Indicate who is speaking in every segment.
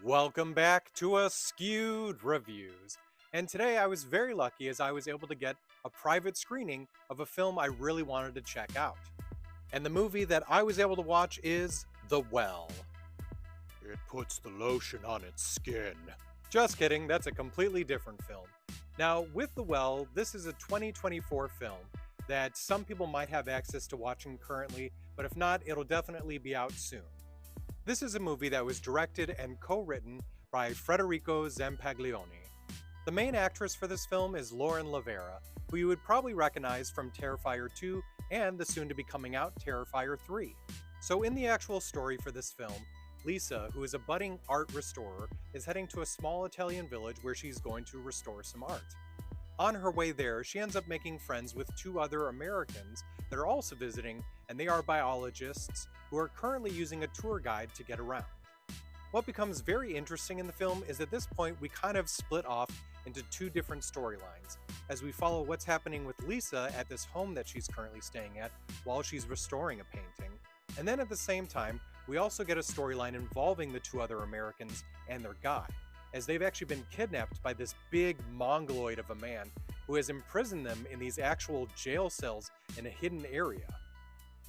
Speaker 1: Welcome back to Askewed Reviews. And today I was very lucky as I was able to get a private screening of a film I really wanted to check out. And the movie that I was able to watch is The Well. It puts the lotion on its skin. Just kidding, that's a completely different film. Now, with The Well, this is a 2024 film that some people might have access to watching currently, but if not, it'll definitely be out soon. This is a movie that was directed and co-written by Federico Zampaglione. The main actress for this film is Lauren Lavera, who you would probably recognize from Terrifier 2 and the soon-to-be coming out Terrifier 3. So in the actual story for this film, Lisa, who is a budding art restorer, is heading to a small Italian village where she's going to restore some art. On her way there, she ends up making friends with two other Americans that are also visiting, and they are biologists who are currently using a tour guide to get around. What becomes very interesting in the film is at this point we kind of split off into two different storylines, as we follow what's happening with Lisa at this home that she's currently staying at while she's restoring a painting. And then at the same time, we also get a storyline involving the two other Americans and their guide, as they've actually been kidnapped by this big mongoloid of a man who has imprisoned them in these actual jail cells in a hidden area.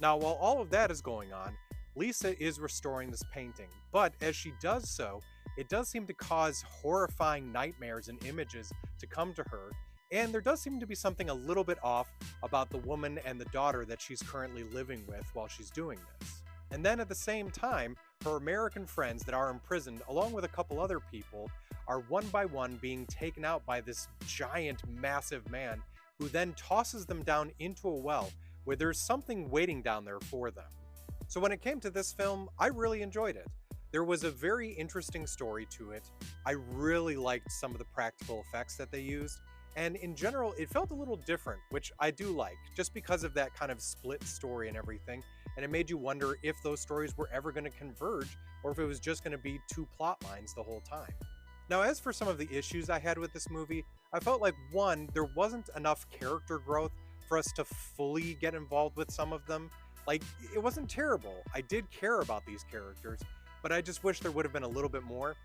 Speaker 1: Now, while all of that is going on, Lisa is restoring this painting, but as she does so, it does seem to cause horrifying nightmares and images to come to her, and there does seem to be something a little bit off about the woman and the daughter that she's currently living with while she's doing this. And then at the same time, her American friends that are imprisoned, along with a couple other people, are one by one being taken out by this giant, massive man who then tosses them down into a well where there's something waiting down there for them. So when it came to this film, I really enjoyed it. There was a very interesting story to it. I really liked some of the practical effects that they used, and in general, it felt a little different, which I do like, just because of that kind of split story and everything, and it made you wonder if those stories were ever going to converge, or if it was just going to be two plot lines the whole time. Now, as for some of the issues I had with this movie, I felt like, one, there wasn't enough character growth for us to fully get involved with some of them. Like, it wasn't terrible. I did care about these characters, but I just wish there would have been a little bit more.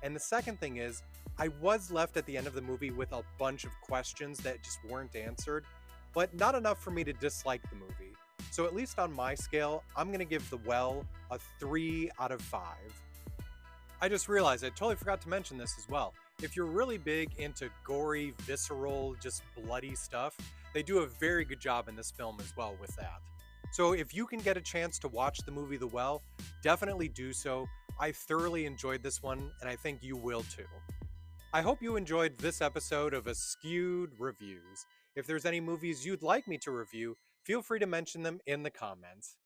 Speaker 1: And the second thing is, I was left at the end of the movie with a bunch of questions that just weren't answered, but not enough for me to dislike the movie. So at least on my scale, I'm going to give The Well a 3 out of 5. I just realized I totally forgot to mention this as well. If you're really big into gory, visceral, just bloody stuff, they do a very good job in this film as well with that. So if you can get a chance to watch the movie The Well, definitely do so. I thoroughly enjoyed this one, and I think you will too. I hope you enjoyed this episode of Askewed Reviews. If there's any movies you'd like me to review, feel free to mention them in the comments.